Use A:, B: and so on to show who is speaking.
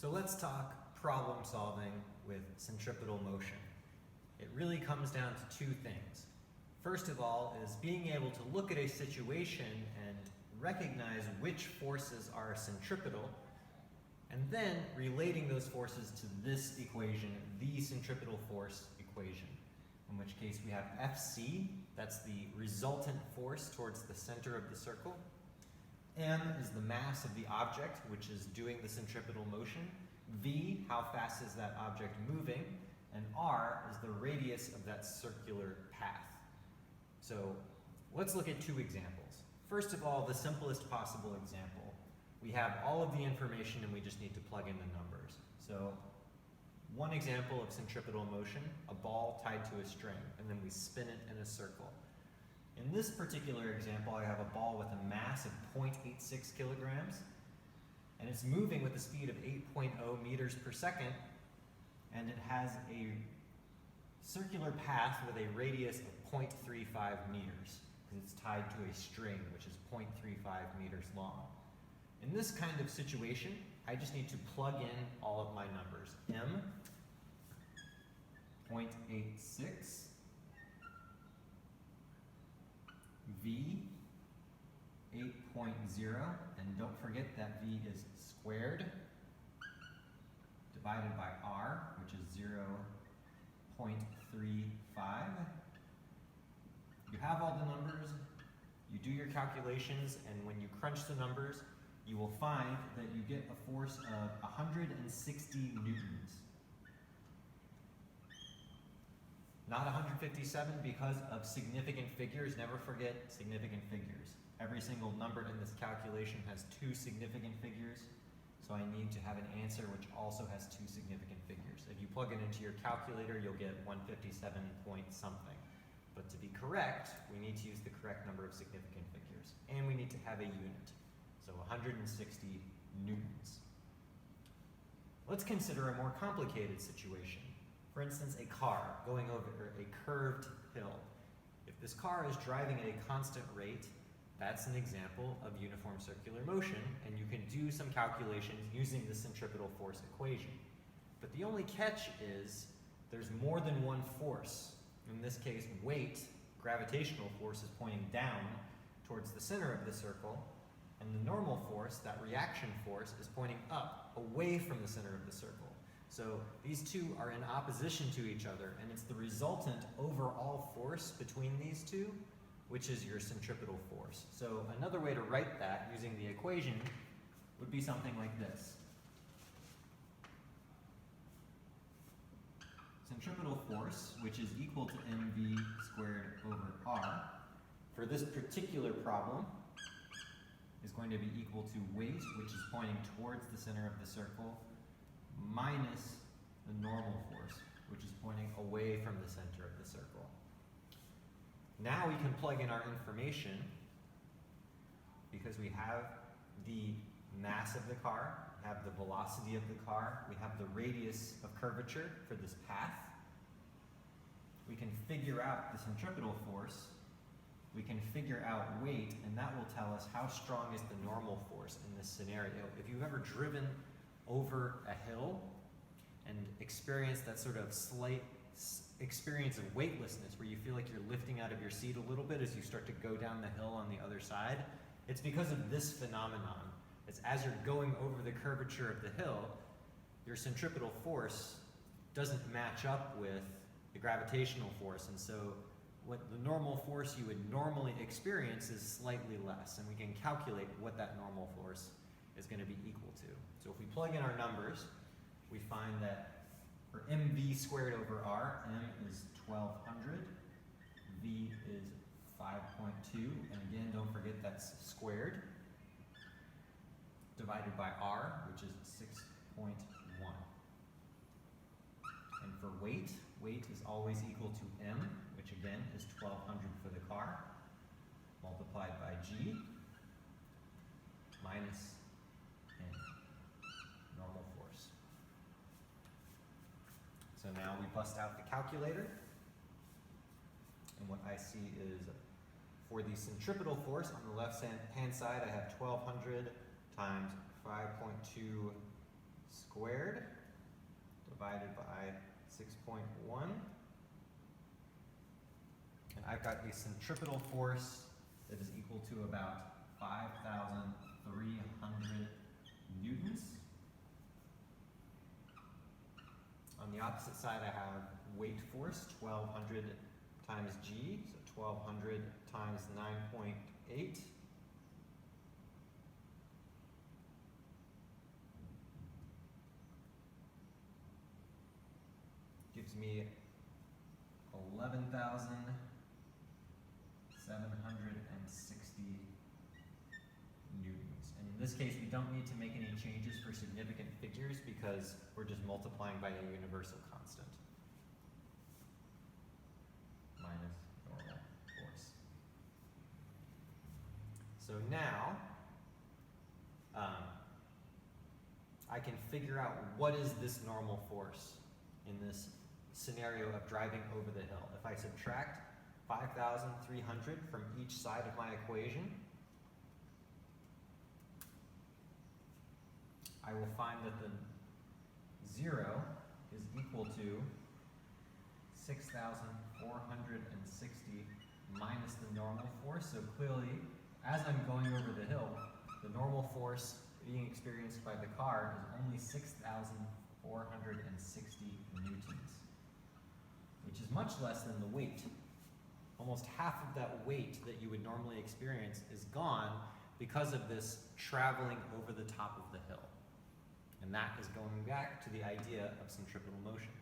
A: So let's talk problem solving with centripetal motion. It really comes down to two things. First of all is being able to look at a situation and recognize which forces are centripetal, and then relating those forces to this equation, the centripetal force equation. In which case we have Fc, that's the resultant force towards the center of the circle. M is the mass of the object, which is doing the centripetal motion. V, how fast is that object moving? And R is the radius of that circular path. So let's look at two examples. First of all, the simplest possible example. We have all of the information and we just need to plug in the numbers. So one example of centripetal motion, a ball tied to a string, and then we spin it in a circle. In this particular example, I have a ball with a mass of 0.86 kilograms, and it's moving with a speed of 8.0 meters per second, and it has a circular path with a radius of 0.35 meters, because it's tied to a string, which is 0.35 meters long. In this kind of situation, I just need to plug in all of my numbers. M, 0.86, V, 8.0, and don't forget that V is squared, divided by R, which is 0.35. You have all the numbers, you do your calculations, and when you crunch the numbers, you will find that you get a force of 160 newtons. Not 157 because of significant figures. Never forget significant figures. Every single number in this calculation has two significant figures, so I need to have an answer which also has two significant figures. If you plug it into your calculator, you'll get 157 point something. But to be correct, we need to use the correct number of significant figures, and we need to have a unit. So 160 newtons. Let's consider a more complicated situation. For instance, a car going over a curved hill. If this car is driving at a constant rate, that's an example of uniform circular motion, and you can do some calculations using the centripetal force equation. But the only catch is there's more than one force. In this case, weight, gravitational force, is pointing down towards the center of the circle, and the normal force, that reaction force, is pointing up, away from the center of the circle. So these two are in opposition to each other, and it's the resultant overall force between these two, which is your centripetal force. So another way to write that using the equation would be something like this. Centripetal force, which is equal to mv squared over r, for this particular problem, is going to be equal to weight, which is pointing towards the center of the circle, minus the normal force, which is pointing away from the center of the circle. Now we can plug in our information because we have the mass of the car, we have the velocity of the car, we have the radius of curvature for this path. We can figure out the centripetal force, we can figure out weight, and that will tell us how strong is the normal force in this scenario. If you've ever driven over a hill and experienced that sort of slight experience of weightlessness where you feel like you're lifting out of your seat a little bit as you start to go down the hill on the other side, it's because of this phenomenon. It's as you're going over the curvature of the hill, your centripetal force doesn't match up with the gravitational force, and so what the normal force you would normally experience is slightly less, and we can calculate what that normal force is going to be equal to. So if we plug in our numbers, we find that for mv squared over r, m is 1200, v is 5.2, and again, don't forget that's squared, divided by r, which is 6.1. And for weight, weight is always equal to m, which again is 1200 for the car, multiplied by g, minus n, normal force. So now we bust out the calculator, and what I see is for the centripetal force on the left hand side, I have 1200 times 5.2 squared divided by 6.1. And I've got a centripetal force that is equal to about 5,300 newtons. On the opposite side, I have weight force, 1,200 times G, so 1,200 times 9.8. Gives me 11,760 newtons. And in this case, we don't need to make any changes for significant figures because we're just multiplying by a universal constant minus normal force. So now, I can figure out what is this normal force in this scenario of driving over the hill. If I subtract 5,300 from each side of my equation, I will find that the 0 is equal to 6,460 minus the normal force. So clearly, as I'm going over the hill, the normal force being experienced by the car is only 6,460 newtons, which is much less than the weight. Almost half of that weight that you would normally experience is gone because of this traveling over the top of the hill. And that is going back to the idea of centripetal motion.